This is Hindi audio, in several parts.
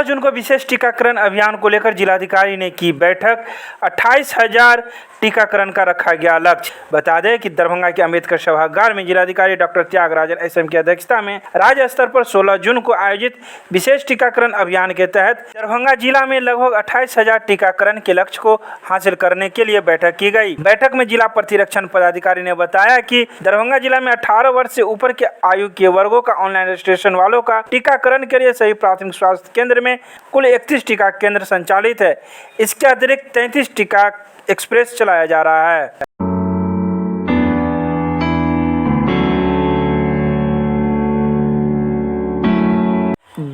16 जून को विशेष टीकाकरण अभियान को लेकर जिलाधिकारी ने की बैठक। 28,000 टीकाकरण का रखा गया लक्ष्य। बता दें कि दरभंगा के अम्बेडकर सभागार में जिलाधिकारी डॉक्टर त्यागराजन एसएम की अध्यक्षता में राज्य स्तर पर 16 जून को आयोजित विशेष टीकाकरण अभियान के तहत दरभंगा जिला में लगभग 28,000 टीकाकरण के लक्ष्य को हासिल करने के लिए बैठक की गई। बैठक में जिला प्रतिरक्षण पदाधिकारी ने बताया कि दरभंगा जिला में 18 वर्ष से ऊपर के आयु के वर्गों का ऑनलाइन रजिस्ट्रेशन वालों का टीकाकरण के लिए सभी प्राथमिक स्वास्थ्य केंद्र में कुल 31 टीका केंद्र संचालित है। इसके अतिरिक्त 33 टीका एक्सप्रेस चलाया जा रहा है।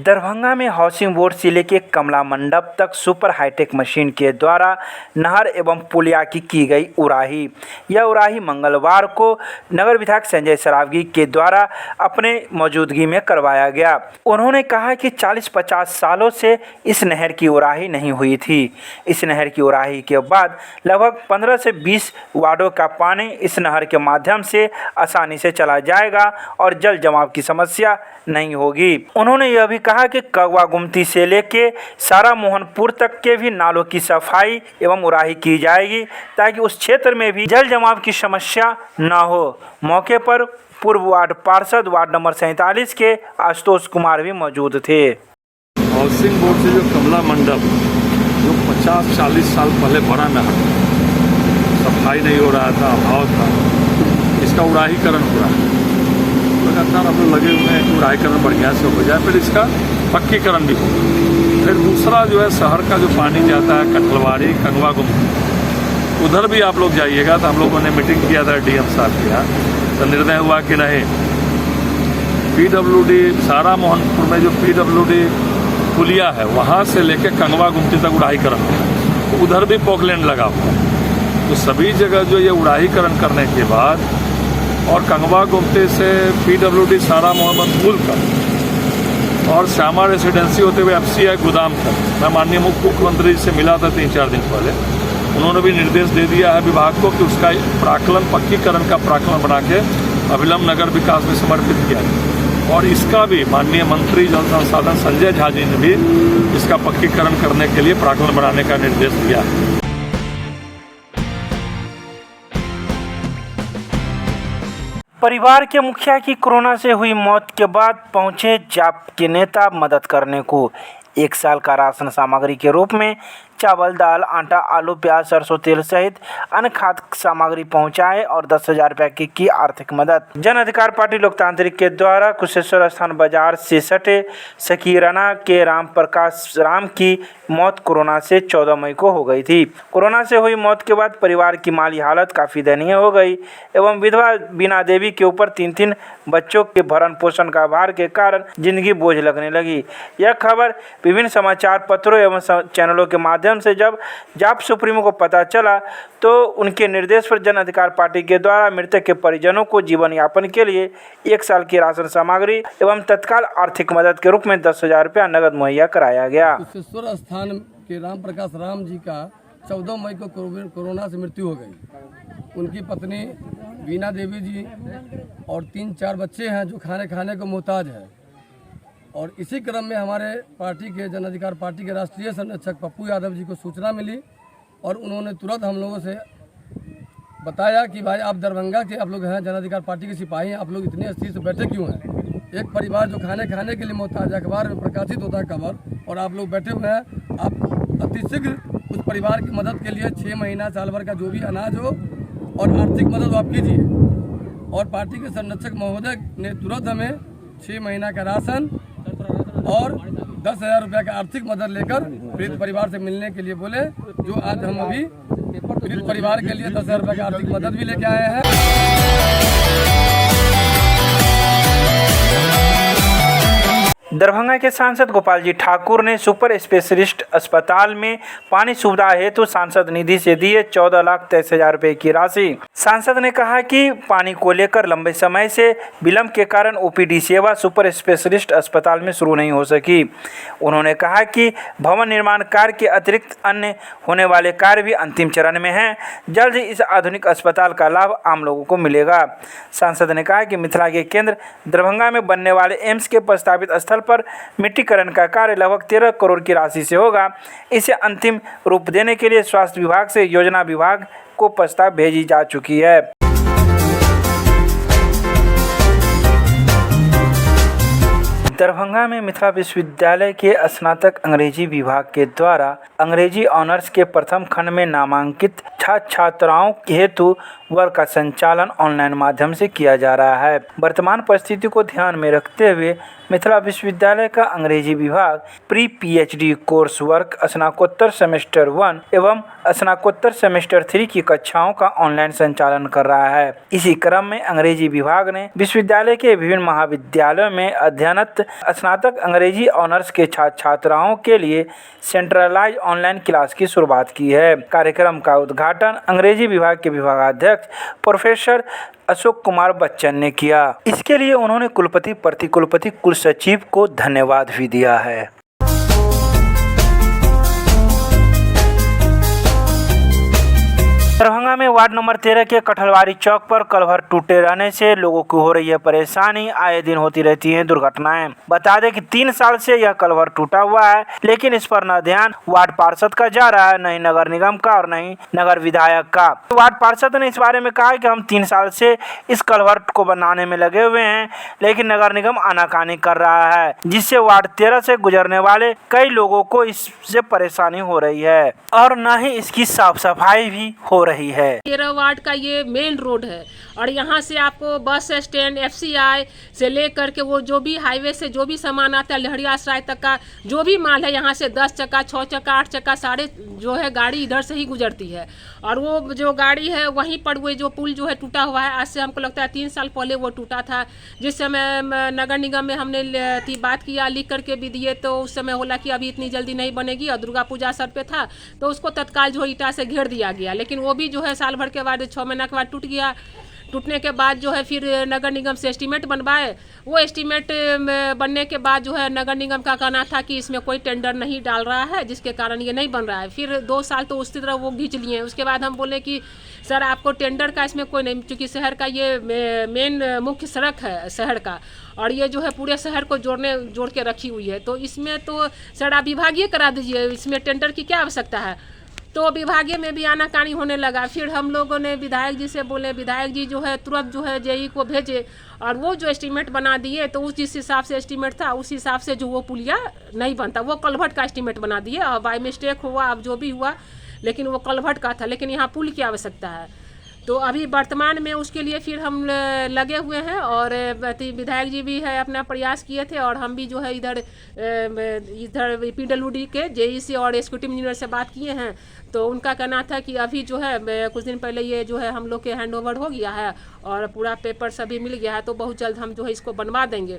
दरभंगा में हाउसिंग बोर्ड से लेकर कमला मंडप तक सुपर हाईटेक मशीन के द्वारा नहर एवं पुलिया की गई उड़ाही। यह उड़ाही मंगलवार को नगर विधायक संजय सरावगी के द्वारा अपने मौजूदगी में करवाया गया। उन्होंने कहा कि 40-50 सालों से इस नहर की उड़ाही नहीं हुई थी। इस नहर की उड़ाही के बाद लगभग 15 से 20 वार्डों का पानी इस नहर के माध्यम से आसानी से चला जाएगा और जल जमाव की समस्या नहीं होगी। उन्होंने यह भी कहा कि कगवा गुमती से लेके सारा मोहनपुर तक के भी नालों की सफाई एवं उड़ाही की जाएगी ताकि उस क्षेत्र में भी जल जमाव की समस्या न हो। मौके पर पूर्व वार्ड पार्षद वार्ड नंबर 47 के आशुतोष कुमार भी मौजूद थे। हाउसिंग बोर्ड से जो कमला मंडप जो 50-40 साल पहले बना न सफाई नहीं हो रहा था, अभाव था, इसका उड़ाहीकरण हो रहा है। लगातार हम लोग लगे हुए हैं कि उड़ाहीकरण बढ़िया से हो जाए, फिर इसका पक्कीकरण भी हो। फिर दूसरा जो है शहर का जो पानी जाता है कटलवाड़ी कंगवा गुमती, उधर भी आप लोग जाइएगा। तो हम लोगों ने मीटिंग किया था डीएम साहब के यहाँ, तो निर्णय हुआ कि नहीं पीडब्ल्यूडी सारा मोहनपुर में जो पीडब्ल्यूडी पुलिया है वहाँ से लेके कंगवा गुमती तक उड़ाहीकरण होगा। तो उधर भी पॉकलैंड लगा हुआ है। तो सभी जगह जो ये उड़ाहीकरण करने के बाद और कंगवा गुमती से पीडब्ल्यूडी सारा मोहम्मद पुल तक और श्यामा रेसिडेंसी होते हुए एफसीआई गोदाम तक मैं माननीय मुख्यमंत्री से मिला था 3-4 दिन पहले। उन्होंने भी निर्देश दे दिया है विभाग को कि उसका प्राक्कलन पक्कीकरण का प्राक्कलन बना के अविलंब नगर विकास में समर्पित किया है। और इसका भी माननीय मंत्री जल संसाधन संजय झा जी ने भी इसका पक्कीकरण करने के लिए प्राक्कलन बनाने का निर्देश दिया है। परिवार के मुखिया की कोरोना से हुई मौत के बाद पहुंचे जाप के नेता मदद करने को। 1 साल का राशन सामग्री के रूप में चावल, दाल, आटा, आलू, प्याज, सरसों तेल सहित अन्य खाद्य सामग्री पहुंचाए और 10,000 रुपये की आर्थिक मदद। जन अधिकार पार्टी लोकतांत्रिक के द्वारा कुशेश्वर स्थान बाजार से सटे सकीराना के राम प्रकाश राम की मौत कोरोना से 14 मई को हो गई थी। कोरोना से हुई मौत के बाद परिवार की माली हालत काफ़ी दयनीय हो गई एवं विधवा बीना देवी के ऊपर 3-3 बच्चों के भरण पोषण का भार के कारण जिंदगी बोझ लगने लगी। यह खबर विभिन्न समाचार पत्रों एवं चैनलों के माध्यम से जब जाप सुप्रीमो को पता चला तो उनके निर्देश पर जन अधिकार पार्टी के द्वारा मृतक के परिजनों को जीवन यापन के लिए 1 साल की राशन सामग्री एवं तत्काल आर्थिक मदद के रूप में 10,000 रुपया नगद मुहैया कराया गया। कुशेश्वर स्थान के राम प्रकाश राम जी का 14 मई को कोरोना से मृत्यु हो गई। उनकी पत्नी बीना देवी जी और 3-4 बच्चे हैं जो खाने को मोहताज है। और इसी क्रम में हमारे पार्टी के जन अधिकार पार्टी के राष्ट्रीय संरक्षक पप्पू यादव जी को सूचना मिली और उन्होंने तुरंत हम लोगों से बताया कि भाई आप दरभंगा के आप लोग हैं, जन अधिकार पार्टी के सिपाही हैं, आप लोग इतनी स्थिति से बैठे क्यों हैं? एक परिवार जो खाने के लिए मोहताज है, अखबार में प्रकाशित होता है खबर, और आप लोग बैठे हुए हैं। आप अतिशीघ्र उस परिवार की मदद के लिए 6 महीना साल भर का जो भी अनाज हो और आर्थिक मदद आप कीजिए। और पार्टी के संरक्षक महोदय ने तुरंत हमें 6 महीना का राशन और 10,000 रुपये का आर्थिक मदद लेकर पीड़ित परिवार से मिलने के लिए बोले, जो आज हम अभी पीड़ित परिवार के लिए 10,000 रुपये का आर्थिक मदद भी लेके आए हैं। दरभंगा के सांसद गोपाल जी ठाकुर ने सुपर स्पेशलिस्ट अस्पताल में पानी सुविधा हेतु सांसद निधि से दिए 14,23,000 रुपये की राशि। सांसद ने कहा कि पानी को लेकर लंबे समय से विलंब के कारण ओपीडी सेवा सुपर स्पेशलिस्ट अस्पताल में शुरू नहीं हो सकी। उन्होंने कहा कि भवन निर्माण कार्य के अतिरिक्त अन्य होने वाले कार्य भी अंतिम चरण में हैं। जल्द ही इस आधुनिक अस्पताल का लाभ आम लोगों को मिलेगा। सांसद ने कहा कि मिथिला के केंद्र दरभंगा में बनने वाले एम्स के प्रस्तावित स्थल पर मिट्टीकरण का कार्य लगभग 13 करोड़ की राशि से होगा। इसे अंतिम रूप देने के लिए स्वास्थ्य विभाग से योजना विभाग को प्रस्ताव भेजी जा चुकी है। दरभंगा में मिथिला विश्वविद्यालय के स्नातक अंग्रेजी विभाग के द्वारा अंग्रेजी ऑनर्स के प्रथम खंड में नामांकित छात्राओं हेतु वर्ग का संचालन ऑनलाइन माध्यम से किया जा रहा है। वर्तमान परिस्थिति को ध्यान में रखते हुए मिथिला विश्वविद्यालय का अंग्रेजी विभाग प्री पीएचडी कोर्स वर्क स्नातकोत्तर सेमेस्टर 1 एवं स्नातकोत्तर सेमेस्टर 3 की कक्षाओं का ऑनलाइन संचालन कर रहा है। इसी क्रम में अंग्रेजी विभाग ने विश्वविद्यालय के विभिन्न महाविद्यालयों में अध्ययनरत स्नातक अंग्रेजी ऑनर्स के छात्राओं के लिए सेंट्रलाइज ऑनलाइन क्लास की शुरुआत की है। कार्यक्रम का उद्घाटन अंग्रेजी विभाग के विभागाध्यक्ष प्रोफेसर अशोक कुमार बच्चन ने किया। इसके लिए उन्होंने कुलपति, प्रतिकुलपति, कुल सचिव को धन्यवाद भी दिया है। दरभंगा में वार्ड नंबर 13 के कठलवाड़ी चौक पर कलभर टूटे रहने से लोगों को हो रही है परेशानी। आए दिन होती रहती हैं दुर्घटनाएं। बता दें कि 3 साल से यह कलभर टूटा हुआ है, लेकिन इस पर न ध्यान वार्ड पार्षद का जा रहा है, न ही नगर निगम का और न ही नगर विधायक का। वार्ड पार्षद ने इस बारे में कहा कि हम 3 साल से इस कलभर को बनाने में लगे हुए हैं, लेकिन नगर निगम आनाकानी कर रहा है, जिससे वार्ड 13 से गुजरने वाले कई लोगों को इससे परेशानी हो रही है और न ही इसकी साफ सफाई भी हो रही है। 13 वार्ड का ये मेन रोड है और यहाँ से आपको बस स्टैंड, FCI से लेकर के वो जो भी हाईवे से जो भी सामान आता है लहरियासराय तक का जो भी माल है, यहाँ से 10 चक्का, 6 चक्का, 8 चक्का सारे जो है गाड़ी इधर से ही गुजरती है। और वो जो गाड़ी है वहीं पर वो जो पुल जो है टूटा हुआ है। आज से हमको लगता है 3 साल पहले वो टूटा था, जिस समय नगर निगम में हमने बात किया, लिख करके भी दिए, तो उस समय बोला कि अभी इतनी जल्दी नहीं बनेगी और दुर्गा पूजा सर पे था तो उसको तत्काल जो ईटा से घेर दिया गया। लेकिन वो भी जो है साल भर के बाद 6 महीना के बाद टूट गया। टूटने के बाद जो है फिर नगर निगम से एस्टीमेट बनवाए। वो एस्टीमेट बनने के बाद जो है नगर निगम का कहना था कि इसमें कोई टेंडर नहीं डाल रहा है, जिसके कारण ये नहीं बन रहा है। फिर 2 साल तो उसी तरह वो खींच लिए। उसके बाद हम बोले कि सर आपको टेंडर का इसमें कोई नहीं, क्योंकि शहर का ये मेन मुख्य सड़क है शहर का और ये जो है पूरे शहर को जोड़ के रखी हुई है, तो इसमें तो सर आप विभागीय करा दीजिए, इसमें टेंडर की क्या आवश्यकता है। तो विभागीय में भी आनाकानी होने लगा। फिर हम लोगों ने विधायक जी से बोले, विधायक जी जो है तुरंत जो है JE को भेजे और वो जो एस्टीमेट बना दिए, तो उस जिस हिसाब से एस्टीमेट था उस हिसाब से जो वो पुलिया नहीं बनता, वो कलभट का एस्टीमेट बना दिए। और बाय मिस्टेक हुआ, अब जो भी हुआ, लेकिन वो कलभट का था, लेकिन यहाँ पुल की आवश्यकता है। तो अभी वर्तमान में उसके लिए फिर हम लगे हुए हैं और विधायक जी भी है अपना प्रयास किए थे और हम भी जो है इधर PWD के JE से और एग्जीक्यूटिव इंजीनियर से बात किए हैं। तो उनका कहना था कि अभी जो है कुछ दिन पहले ये जो है हम लोग के हैंडओवर हो गया है और पूरा पेपर सभी मिल गया है, तो बहुत जल्द हम जो है इसको बनवा देंगे।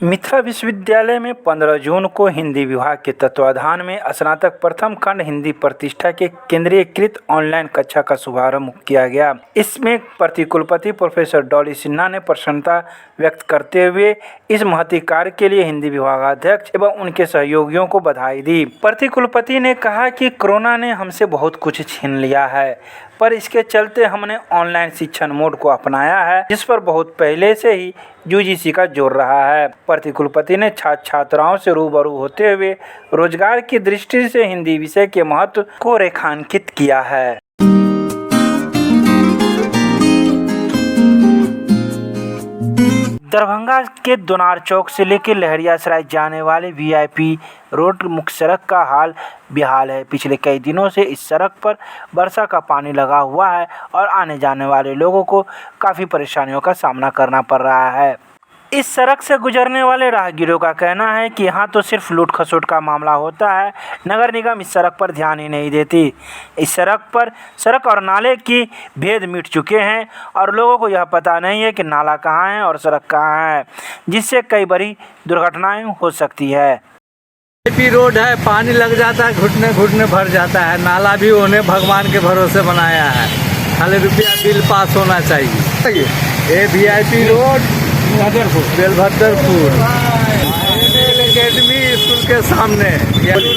मिथिला विश्वविद्यालय में 15 जून को हिंदी विभाग के तत्वाधान में स्नातक प्रथम खंड हिंदी प्रतिष्ठा के केंद्रीयकृत ऑनलाइन कक्षा का शुभारंभ किया गया। इसमें प्रतिकुलपति प्रोफेसर डॉली सिन्हा ने प्रसन्नता व्यक्त करते हुए इस महती कार्य के लिए हिंदी विभागाध्यक्ष एवं उनके सहयोगियों को बधाई दी। प्रतिकुलपति ने कहा कि कोरोना ने हमसे बहुत कुछ छीन लिया है, पर इसके चलते हमने ऑनलाइन शिक्षण मोड को अपनाया है, जिस पर बहुत पहले से ही UGC का जोर रहा है। प्रतिकुलपति ने छात्राओं से रूबरू होते हुए रोजगार की दृष्टि से हिंदी विषय के महत्व को रेखांकित किया है। दरभंगा के दोनार चौक से लेकर लहरियासराय जाने वाले VIP रोड मुख्य सड़क का हाल बेहाल है। पिछले कई दिनों से इस सड़क पर वर्षा का पानी लगा हुआ है और आने जाने वाले लोगों को काफ़ी परेशानियों का सामना करना पड़ रहा है। इस सड़क से गुजरने वाले राहगीरों का कहना है कि यहाँ तो सिर्फ लूट खसोट का मामला होता है, नगर निगम इस सड़क पर ध्यान ही नहीं देती। इस सड़क पर सड़क और नाले की भेद मिट चुके हैं और लोगों को यह पता नहीं है कि नाला कहाँ है और सड़क कहाँ है, जिससे कई बड़ी दुर्घटनाएं हो सकती है। रोड है, पानी लग जाता है, घुटने घुटने भर जाता है। नाला भी उन्हें भगवान के भरोसे बनाया है, खाली रुपया बिल पास होना चाहिए। ये VIP रोड बेलभद्रपुर एकेडमी स्कूल के सामने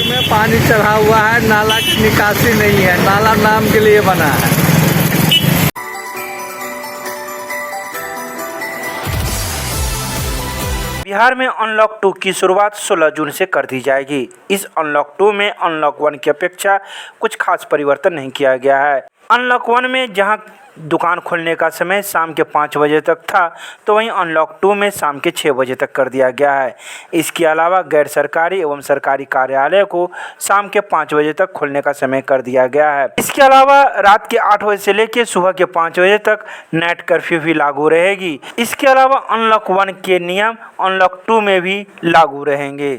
में पानी चढ़ा हुआ है, नाला की निकासी नहीं है, नाला नाम के लिए बना है। बिहार में अनलॉक 2 की शुरुआत 16 जून से कर दी जाएगी। इस अनलॉक 2 में अनलॉक 1 की अपेक्षा कुछ खास परिवर्तन नहीं किया गया है। अनलॉक 1 में जहां दुकान खोलने का समय शाम के 5 बजे तक था, तो वहीं अनलॉक 2 में शाम के 6 बजे तक कर दिया गया है। इसके अलावा गैर सरकारी एवं सरकारी कार्यालय को शाम के 5 बजे तक खोलने का समय कर दिया गया है। इसके अलावा रात के 8 बजे से लेकर सुबह के 5 बजे तक नाइट कर्फ्यू भी लागू रहेगी। इसके अलावा अनलॉक 1 के नियम अनलॉक 2 में भी लागू रहेंगे।